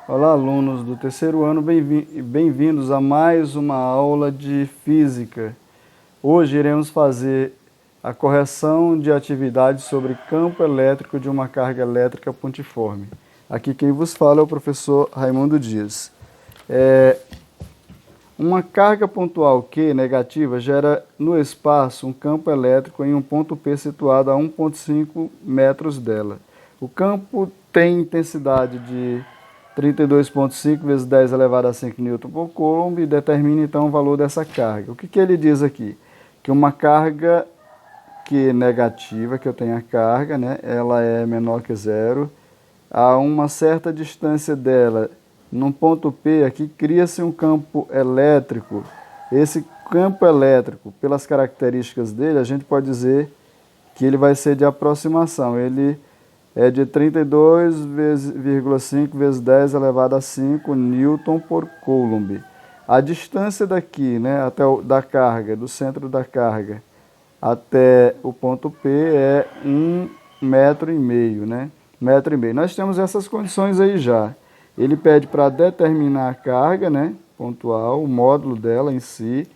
Olá, alunos do terceiro ano, bem-vindos a mais uma aula de física. Hoje iremos fazer a correção de atividades sobre campo elétrico de uma carga elétrica pontiforme. Aqui quem vos fala é o professor Raimundo Dias. Uma carga pontual Q negativa gera no espaço um campo elétrico em um ponto P situado a 1,5 metros dela. O campo tem intensidade de 32,5 vezes 10 elevado a 5 newton por coulomb e determina então o valor dessa carga. O que ele diz aqui? Que uma carga Q negativa, que eu tenho a carga, né, ela é menor que zero, a uma certa distância dela, num ponto P, aqui cria-se um campo elétrico. Esse campo elétrico, pelas características dele, a gente pode dizer que ele vai ser de aproximação. Ele é de 32,5 vezes 10 elevado a 5 newton por coulomb. A distância daqui, né, da carga, do centro da carga, até o ponto P é 1,5 metro, né? 1,5 metro. Nós temos essas condições aí já. Ele pede para determinar a carga, né, pontual, o módulo dela em si,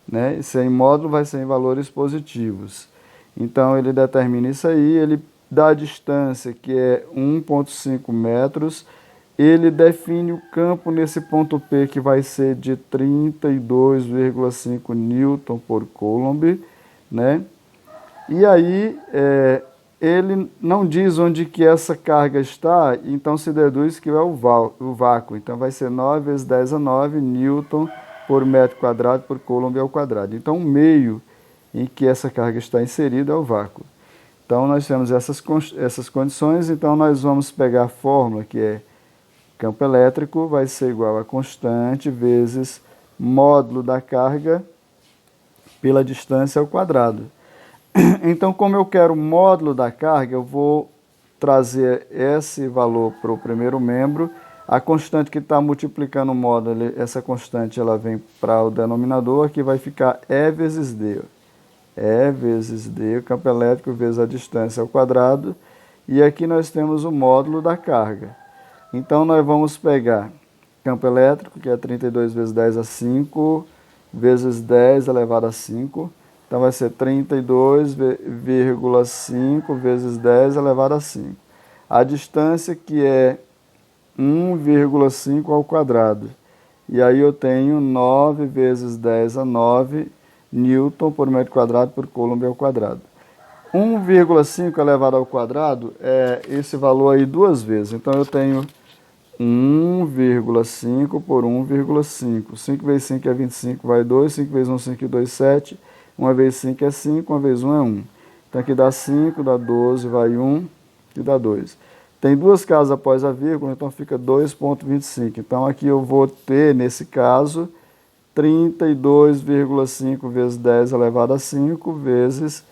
né? Esse aí, módulo vai ser em valores positivos. Então ele determina isso aí, ele dá a distância que é 1,5 metros, ele define o campo nesse ponto P que vai ser de 32,5 newton por coulomb, né? E aí ele não diz onde que essa carga está, então se deduz que é o vácuo. Então vai ser 9 vezes 10 a 9 newton por metro quadrado por coulomb ao quadrado. Então o meio em que essa carga está inserida é o vácuo. Então nós temos essas condições, então nós vamos pegar a fórmula que é campo elétrico vai ser igual a constante vezes módulo da carga pela distância ao quadrado. Então, como eu quero o módulo da carga, eu vou trazer esse valor para o primeiro membro. A constante que está multiplicando o módulo, essa constante ela vem para o denominador, aqui vai ficar E vezes D. E vezes D, o campo elétrico vezes a distância ao quadrado. E aqui nós temos o módulo da carga. Então, nós vamos pegar campo elétrico, que é 32 vezes 10 a 5, vezes 10 elevado a 5. Então, vai ser 32,5 vezes 10 elevado a 5. A distância que é 1,5 ao quadrado. E aí eu tenho 9 vezes 10 a 9 newton por metro quadrado por coulomb ao quadrado. 1,5 elevado ao quadrado é esse valor aí duas vezes. Então, eu tenho 1,5 por 1,5. 5 vezes 5 é 25, vai 2. 5 vezes 1, 5 e 2, 7. 1 vezes 5 é 5, 1 vezes 1 é 1. Então aqui dá 5, dá 12, vai 1 e dá 2. Tem duas casas após a vírgula, então fica 2,25. Então aqui eu vou ter, nesse caso, 32,5 vezes 10 elevado a 5 vezes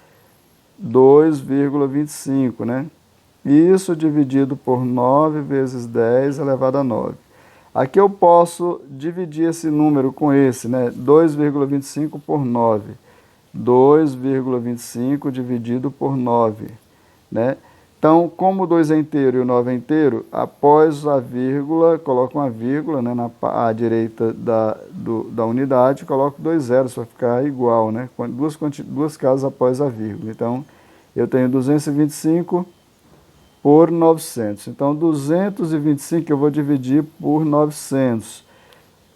2,25, né? Isso dividido por 9 vezes 10 elevado a 9. Aqui eu posso dividir esse número com esse, né? 2,25 por 9. 2,25 dividido por 9, né? Então, como o 2 é inteiro e o 9 é inteiro, após a vírgula, coloco uma vírgula, né, à direita da unidade, coloco 2 zeros para ficar igual, né? Duas casas após a vírgula. Então, eu tenho 225 por 900. Então, 225 eu vou dividir por 900.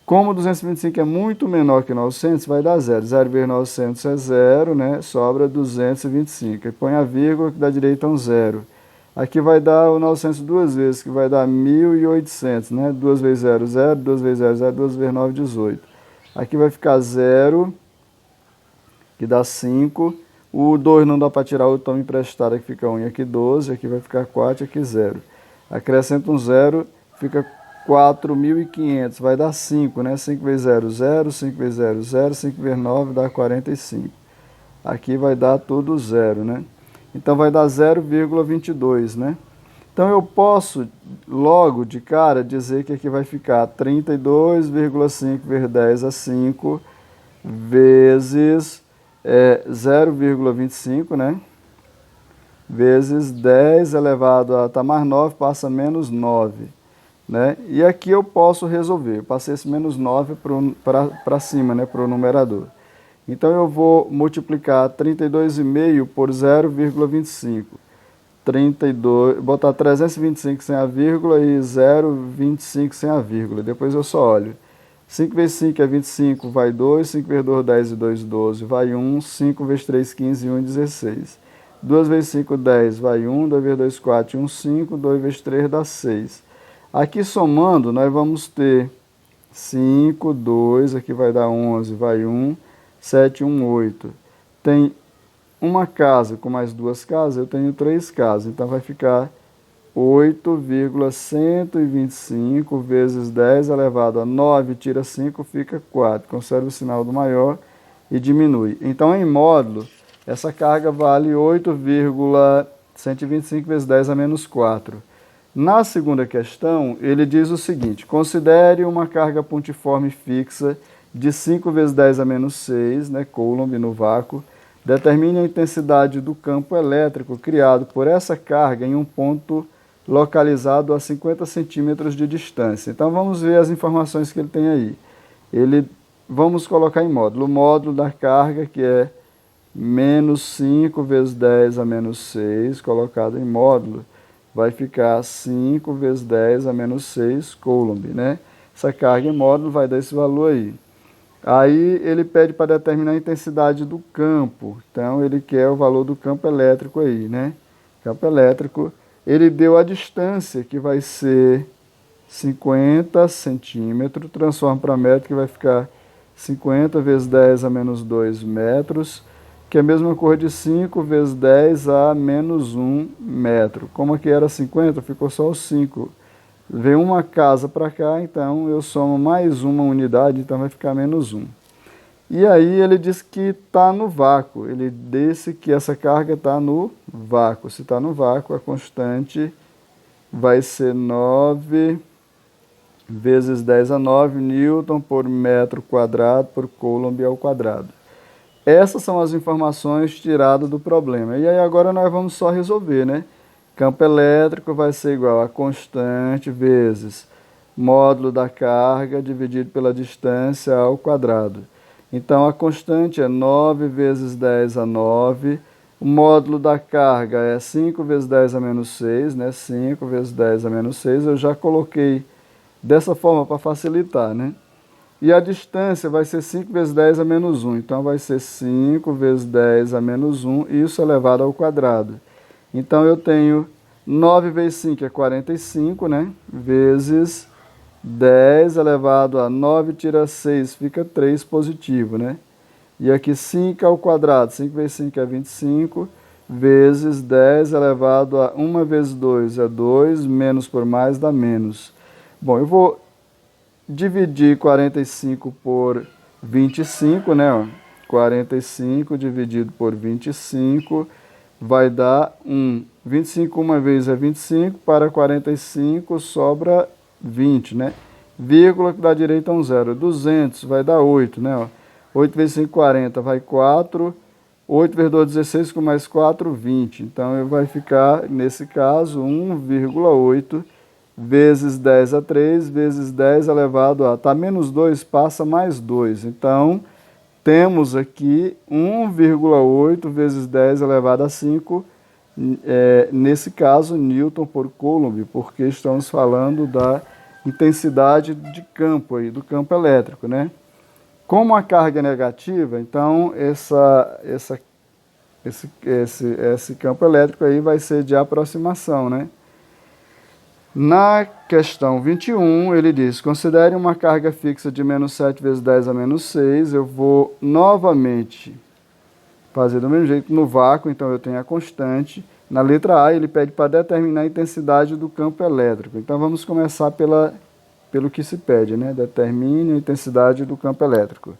Como 225 é muito menor que 900, vai dar zero. 0,900 é zero, né? Sobra 225. E põe a vírgula que dá direito a um zero. Aqui vai dar o 900 duas vezes, que vai dar 1.800, né? 2 vezes 0, 0. 2 vezes 0, 0. 2 vezes 9, 18. Aqui vai ficar 0, que dá 5. O 2 não dá para tirar o tão emprestado, aqui fica 1 e aqui 12. Aqui vai ficar 4 e aqui 0. Acrescenta um 0, fica 4.500, vai dar 5, né? 5 vezes 0, 0, 5 vezes 0, 0, 5 vezes 9 dá 45. Aqui vai dar tudo 0, né? Então vai dar 0,22, né? Então eu posso logo de cara dizer que aqui vai ficar 32,5 vezes 10 a 5 vezes 0,25, né? Vezes 10 elevado a, tá mais 9, passa menos 9. né? E aqui eu posso resolver. Eu passei esse menos 9 para cima, né? Para o numerador. Então eu vou multiplicar 32,5 por 0,25. 32, botar 325 sem a vírgula e 0,25 sem a vírgula. Depois eu só olho. 5 vezes 5 é 25, vai 2. 5 vezes 2, 10 e 2, 12, vai 1. 5 vezes 3, 15 e 1, 16. 2 vezes 5, 10, vai 1. 2 vezes 2, 4 e 1, 5. 2 vezes 3 dá 6. Aqui somando, nós vamos ter 5, 2, aqui vai dar 11, vai 1. 7, 1, 8. Tem uma casa com mais duas casas, eu tenho 3 casas. Então vai ficar 8,125 vezes 10 elevado a 9, tira 5, fica 4. Conserva o sinal do maior e diminui. Então, em módulo, essa carga vale 8,125 vezes 10 a menos 4. Na segunda questão, ele diz o seguinte: considere uma carga pontiforme fixa de 5 vezes 10 a menos 6, né, Coulomb no vácuo. Determine a intensidade do campo elétrico criado por essa carga em um ponto localizado a 50 centímetros de distância. Então vamos ver as informações que ele tem aí. Vamos colocar em módulo. O módulo da carga, que é menos 5 vezes 10 a menos 6, colocado em módulo, vai ficar 5 vezes 10 a menos 6 Coulomb, né? Essa carga em módulo vai dar esse valor aí. Aí ele pede para determinar a intensidade do campo. Então ele quer o valor do campo elétrico aí, né? Campo elétrico. Ele deu a distância, que vai ser 50 centímetros. Transforma para metro, que vai ficar 50 vezes 10 a menos 2 metros, que é a mesma coisa de 5 vezes 10 a menos 1 metro. Como aqui era 50, ficou só o 5. Vem uma casa para cá, então eu somo mais uma unidade, então vai ficar menos 1. E aí ele diz que está no vácuo. Ele disse que essa carga está no vácuo. Se está no vácuo, a constante vai ser 9 vezes 10 a 9 newton por metro quadrado por Coulomb ao quadrado. Essas são as informações tiradas do problema. E aí agora nós vamos só resolver, né? Campo elétrico vai ser igual a constante vezes módulo da carga dividido pela distância ao quadrado. Então a constante é 9 vezes 10 a 9. O módulo da carga é 5 vezes 10 a menos 6, né? 5 vezes 10 a menos 6. Eu já coloquei dessa forma para facilitar, né? E a distância vai ser 5 vezes 10 a menos 1. Então vai ser 5 vezes 10 a menos 1, isso elevado ao quadrado. Então eu tenho 9 vezes 5 é 45, né? Vezes 10 elevado a 9 tira 6, fica 3 positivo, né? E aqui 5 ao quadrado, 5 vezes 5 é 25, vezes 10 elevado a 1 vezes 2 é 2, menos por mais dá menos. Bom, eu vou dividir 45 por 25, né? 45 dividido por 25 vai dar 1. 25 uma vez é 25, para 45 sobra 20, né? Vírgula que dá direito a um zero. 200 vai dar 8, né? 8 vezes 5, 40, vai 4. 8 vezes 2, 16, com mais 4, 20. Então vai ficar, nesse caso, 1,8 vezes 10 a 3, vezes 10 elevado a... Tá menos 2, passa mais 2. Então, temos aqui 1,8 vezes 10 elevado a 5, nesse caso, Newton por Coulomb, porque estamos falando da intensidade de campo, aí, do campo elétrico, né? Como a carga é negativa, então esse campo elétrico aí vai ser de aproximação, né? Na questão 21, ele diz, considere uma carga fixa de menos 7 vezes 10 a menos 6. Eu vou novamente fazer do mesmo jeito no vácuo, então eu tenho a constante. Na letra A, ele pede para determinar a intensidade do campo elétrico. Então vamos começar pelo que se pede, né? Determine a intensidade do campo elétrico.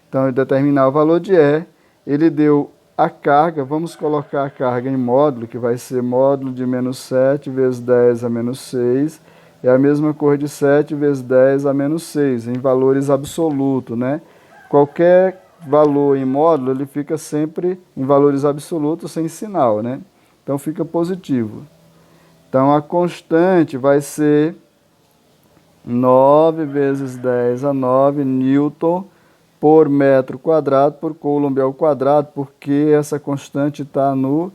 Então, determinar o valor de E, ele deu a carga, vamos colocar a carga em módulo, que vai ser módulo de menos 7 vezes 10 a menos 6, é a mesma coisa de 7 vezes 10 a menos 6, em valores absolutos, né? Qualquer valor em módulo, ele fica sempre em valores absolutos, sem sinal, né? Então, fica positivo. Então, a constante vai ser 9 vezes 10 a 9 newton por metro quadrado por coulomb ao quadrado, porque essa constante está no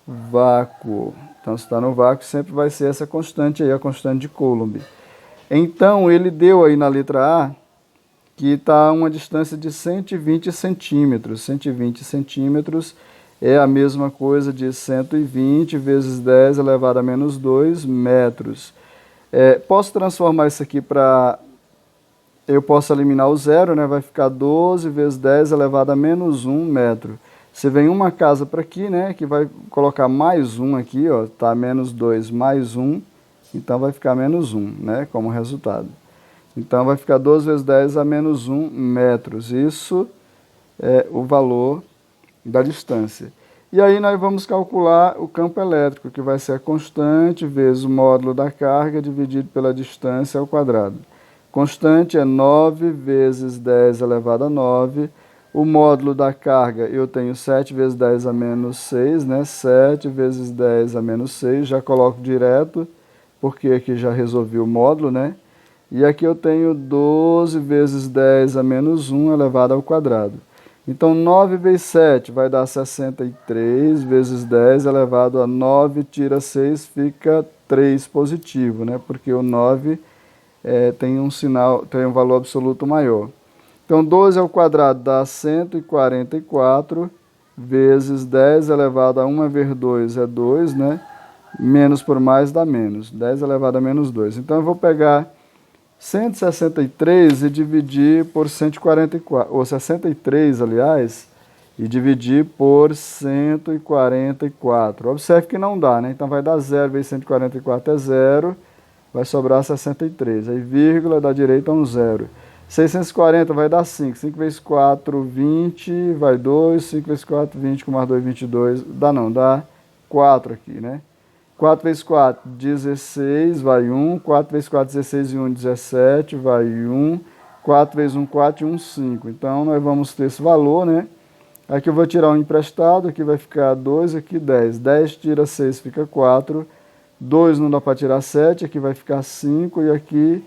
vácuo. Então, se está no vácuo, sempre vai ser essa constante aí, a constante de Coulomb. Então, ele deu aí na letra A que está a uma distância de 120 centímetros. 120 centímetros é a mesma coisa de 120 vezes 10 elevado a menos 2 metros. Posso transformar isso aqui para... Eu posso eliminar o zero, né? Vai ficar 12 vezes 10 elevado a menos 1 metro. Você vem uma casa para aqui, né? Que vai colocar mais 1 aqui, ó. Tá menos 2 mais 1. Então vai ficar menos 1, né? Como resultado. Então vai ficar 12 vezes 10 a menos 1 metros. Isso é o valor da distância. E aí nós vamos calcular o campo elétrico, que vai ser a constante vezes o módulo da carga dividido pela distância ao quadrado. Constante é 9 vezes 10 elevado a 9. O módulo da carga, eu tenho 7 vezes 10 a menos 6, né? 7 vezes 10 a menos 6, já coloco direto, porque aqui já resolvi o módulo, né? E aqui eu tenho 12 vezes 10 a menos 1 elevado ao quadrado. Então, 9 vezes 7 vai dar 63 vezes 10 elevado a 9, tira 6, fica 3 positivo, né? Porque o 9 tem um valor absoluto maior. Então, 12 ao quadrado dá 144 vezes 10 elevado a 1 vezes 2 é 2, né? Menos por mais dá menos. 10 elevado a menos 2. Então, eu vou pegar 163 e dividir por 144, ou 63, aliás, e dividir por 144. Observe que não dá, né? Então, vai dar 0 vezes 144 é 0, vai sobrar 63. Aí, vírgula, da direita um 0. 640 vai dar 5. 5 vezes 4, 20, vai 2. 5 vezes 4, 20, com mais 2, 22. Dá 4 aqui, né? 4 vezes 4, 16, vai 1. 4 vezes 4, 16 e 1, 17, vai 1. 4 vezes 1, 4 e 1, 5. Então, nós vamos ter esse valor, né? Aqui eu vou tirar um emprestado, aqui vai ficar 2, aqui 10. 10 tira 6, fica 4. 2 não dá para tirar 7, aqui vai ficar 5 e aqui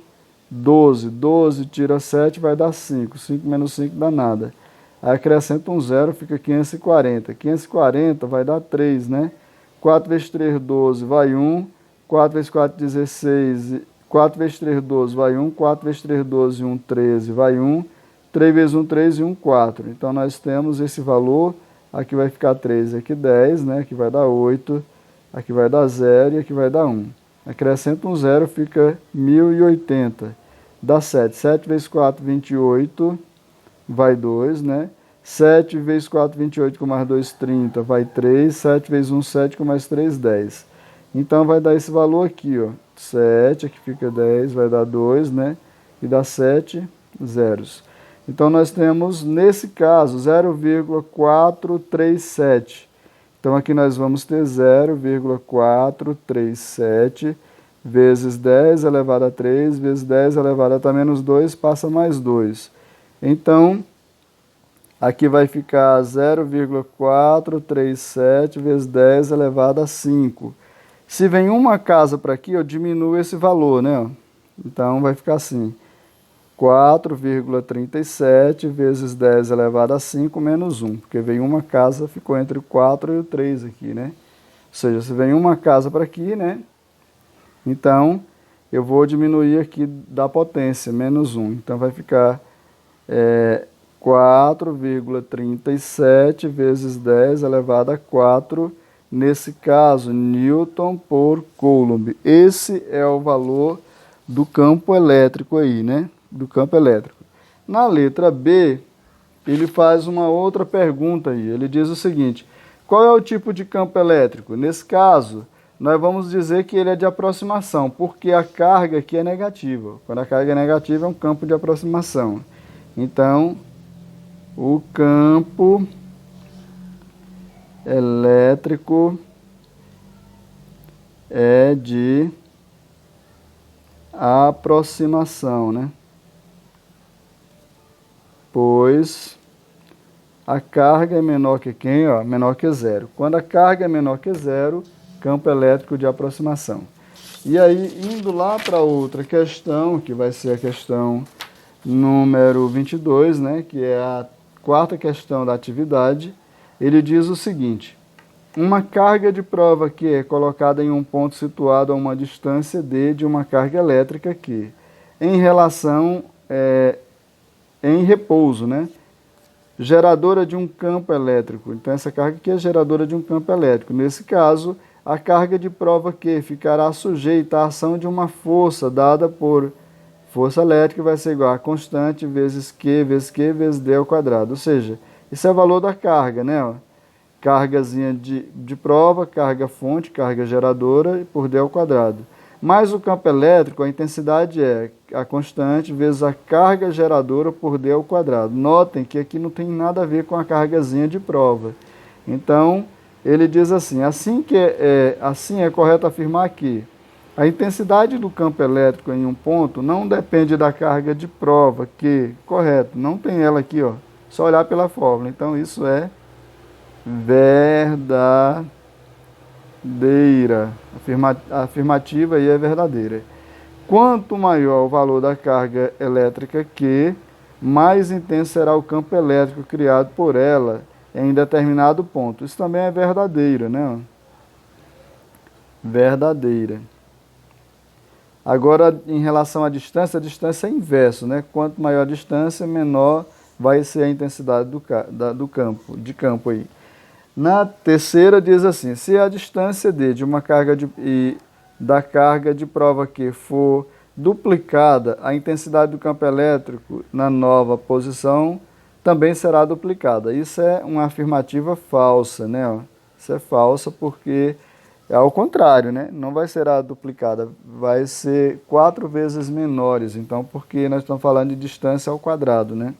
12. 12 tira 7, vai dar 5. 5 menos 5 dá nada. Aí acrescenta um 0, fica 540. 540 vai dar 3, né? 4 vezes 3, 12, vai 1. 4 vezes 4, 16. 4 vezes 3, 12, vai 1. 4 vezes 3, 12, 1, 13, vai 1. 3 vezes 1, 3 e 1, 4. Então, nós temos esse valor. Aqui vai ficar 3, aqui 10, né? Aqui vai dar 8. Aqui vai dar 0 e aqui vai dar 1. Acrescenta um 0, fica 1080. Dá 7. 7 vezes 4, 28, vai 2, né? 7 vezes 4, 28, com mais 2, 30, vai 3. 7 vezes 1, 7, com mais 3, 10. Então, vai dar esse valor aqui, ó. 7, aqui fica 10, vai dar 2, né? E dá 7 zeros. Então, nós temos, nesse caso, 0,437. Então, aqui nós vamos ter 0,437 vezes 10 elevado a 3, vezes 10 elevado a menos 2, passa mais 2. Então, aqui vai ficar 0,437 vezes 10 elevado a 5. Se vem uma casa para aqui, eu diminuo esse valor, né? Então, vai ficar assim. 4,37 vezes 10 elevado a 5 menos 1. Porque veio uma casa, ficou entre o 4 e o 3 aqui, né? Ou seja, se vem uma casa para aqui, né? Então, eu vou diminuir aqui da potência, menos 1. Então, vai ficar 4,37 vezes 10 elevado a 4, nesse caso, Newton por Coulomb. Esse é o valor do campo elétrico aí, né? Do campo elétrico. Na letra B, ele faz uma outra pergunta aí. Ele diz o seguinte: qual é o tipo de campo elétrico? Nesse caso, nós vamos dizer que ele é de aproximação, porque a carga aqui é negativa. Quando a carga é negativa, é um campo de aproximação. Então, o campo elétrico é de aproximação, né? Pois a carga é menor que quem? Ó, menor que zero. Quando a carga é menor que zero, campo elétrico de aproximação. E aí, indo lá para outra questão, que vai ser a questão número 22, né, que é a quarta questão da atividade, ele diz o seguinte: uma carga de prova que é colocada em um ponto situado a uma distância d de uma carga elétrica que, em relação, em repouso, né, geradora de um campo elétrico. Então, essa carga aqui é geradora de um campo elétrico. Nesse caso, a carga de prova que ficará sujeita à ação de uma força dada por força elétrica vai ser igual a constante vezes Q vezes D ao quadrado. Ou seja, isso é o valor da carga, né? Ó. Cargazinha de prova, carga fonte, carga geradora por D ao quadrado. Mais o campo elétrico, a intensidade é a constante vezes a carga geradora por D ao quadrado. Notem que aqui não tem nada a ver com a cargazinha de prova. Então, ele diz assim, assim é correto afirmar que a intensidade do campo elétrico em um ponto não depende da carga de prova, que, correto, não tem ela aqui, ó, só olhar pela fórmula. Então, isso é verdadeira. A afirmativa aí é verdadeira. Quanto maior o valor da carga elétrica Q, mais intenso será o campo elétrico criado por ela em determinado ponto. Isso também é verdadeira, né? Verdadeira. Agora, em relação à distância, a distância é inverso, né? Quanto maior a distância, menor vai ser a intensidade do campo aí. Na terceira diz assim, se a distância d de uma carga da carga de prova Q for duplicada, a intensidade do campo elétrico na nova posição também será duplicada. Isso é uma afirmativa falsa, né? Isso é falsa porque é ao contrário, né? Não vai ser a duplicada, vai ser 4 vezes menores. Então, porque nós estamos falando de distância ao quadrado, né?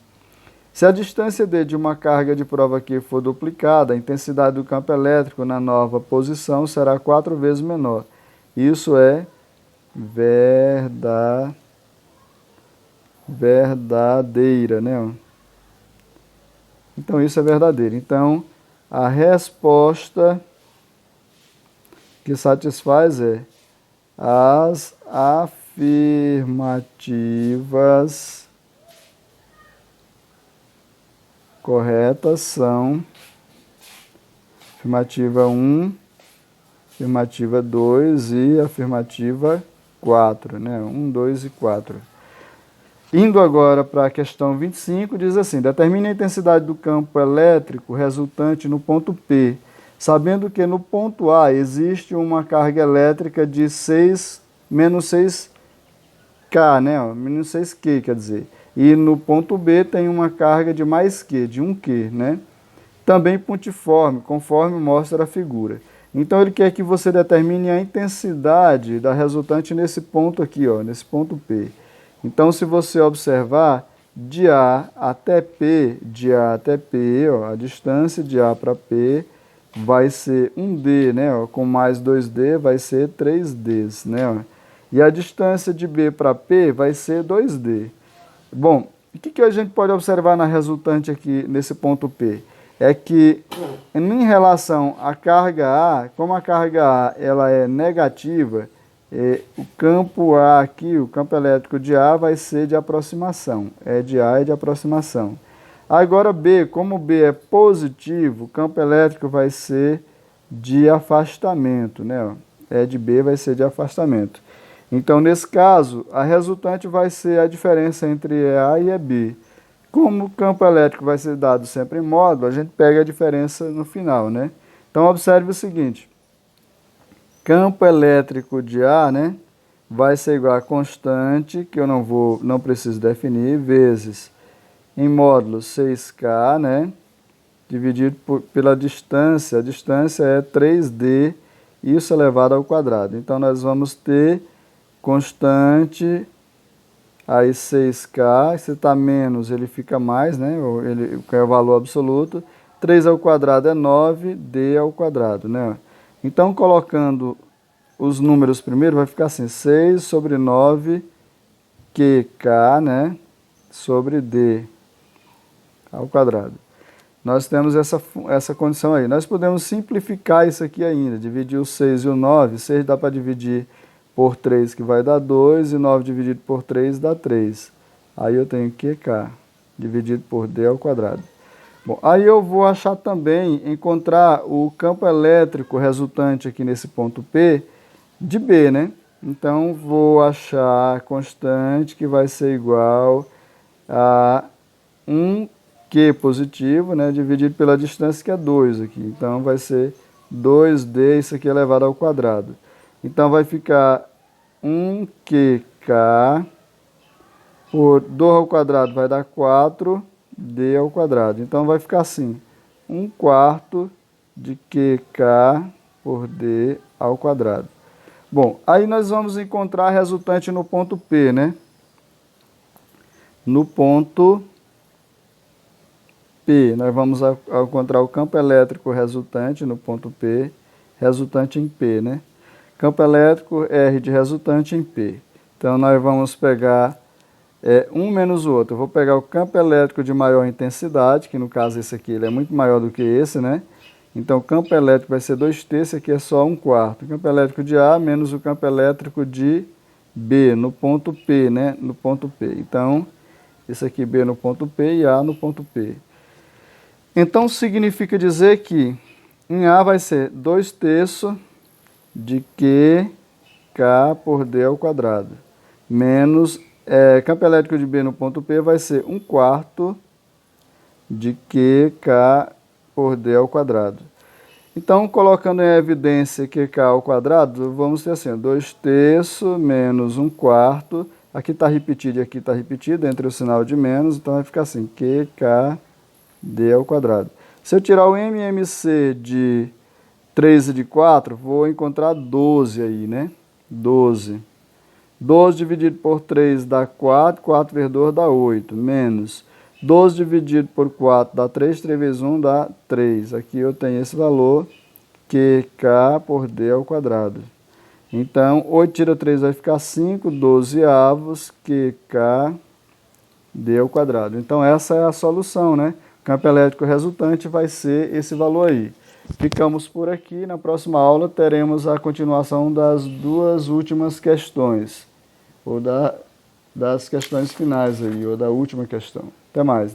Se a distância d de uma carga de prova Q for duplicada, a intensidade do campo elétrico na nova posição será 4 vezes menor. Isso é verdadeira, né? Então, isso é verdadeiro. Então, a resposta que satisfaz é as afirmativas corretas são afirmativa 1, afirmativa 2 e afirmativa 4, né? 1, 2 e 4. Indo agora para a questão 25, diz assim, determine a intensidade do campo elétrico resultante no ponto P, sabendo que no ponto A existe uma carga elétrica de menos 6K, né? Menos 6Q, quer dizer. E no ponto B tem uma carga de mais Q, de 1Q, né? Também pontiforme, conforme mostra a figura. Então ele quer que você determine a intensidade da resultante nesse ponto aqui, ó, nesse ponto P. Então se você observar, de A até P, ó, a distância de A para P vai ser 1D, né? Ó, com mais 2D vai ser 3Ds, né? Ó. E a distância de B para P vai ser 2D. Bom, o que a gente pode observar na resultante aqui nesse ponto P? É que em relação à carga A, como a carga A ela é negativa, o campo A aqui, o campo elétrico de A vai ser de aproximação, é de aproximação. Agora B, como B é positivo, o campo elétrico vai ser de afastamento, né? É de B vai ser de afastamento. Então, nesse caso, a resultante vai ser a diferença entre A e B. Como o campo elétrico vai ser dado sempre em módulo, a gente pega a diferença no final, né? Então, observe o seguinte. Campo elétrico de A, né, vai ser igual a constante, que eu não preciso definir, vezes, em módulo 6K, né, dividido pela distância. A distância é 3D, isso elevado ao quadrado. Então, nós vamos ter constante, aí 6K, se está menos ele fica mais, né? Que é o valor absoluto. 3 ao quadrado é 9, D ao quadrado, né? Então, colocando os números primeiro, vai ficar assim, 6 sobre 9 QK, né? Sobre D ao quadrado. Nós temos essa condição aí. Nós podemos simplificar isso aqui ainda, dividir o 6 e o 9. 6 dá para dividir por 3, que vai dar 2, e 9 dividido por 3 dá 3. Aí eu tenho QK dividido por D ao quadrado. Bom, aí eu vou achar também, encontrar o campo elétrico resultante aqui nesse ponto P de B, né? Então, vou achar a constante que vai ser igual a 1Q positivo, né, dividido pela distância, que é 2 aqui. Então, vai ser 2D, isso aqui elevado ao quadrado. Então, vai ficar 1QK por 2 ao quadrado vai dar 4D ao quadrado. Então, vai ficar assim, 1/4 de QK por D ao quadrado. Bom, aí nós vamos encontrar a resultante no ponto P, né? No ponto P, nós vamos encontrar o campo elétrico resultante no ponto P, resultante em P, né? Campo elétrico R de resultante em P. Então, nós vamos pegar um menos o outro. Eu vou pegar o campo elétrico de maior intensidade, que no caso esse aqui ele é muito maior do que esse, né? Então, o campo elétrico vai ser 2/3, aqui é só 1/4. O campo elétrico de A menos o campo elétrico de B, no ponto P, né? No ponto P. Então, esse aqui B no ponto P e A no ponto P. Então, significa dizer que em A vai ser 2/3 de QK por D ao quadrado, menos campo elétrico de B no ponto P vai ser 1/4 de QK por D ao quadrado. Então, colocando em evidência QK ao quadrado, vamos ter assim, 2/3 menos 1/4. Aqui está repetido e aqui está repetido, entre o sinal de menos, então vai ficar assim, QKD ao quadrado. Se eu tirar o MMC de 3 e de 4, vou encontrar 12 aí, né? 12. 12 dividido por 3 dá 4, 4 vezes 2 dá 8, menos 12 dividido por 4 dá 3, 3 vezes 1 dá 3. Aqui eu tenho esse valor, QK por D ao quadrado. Então, 8 tira 3 vai ficar 5, 12 avos, QK D ao quadrado. Então, essa é a solução, né? O campo elétrico resultante vai ser esse valor aí. Ficamos por aqui. Na próxima aula teremos a continuação das duas últimas questões, ou das questões finais aí, ou da última questão. Até mais.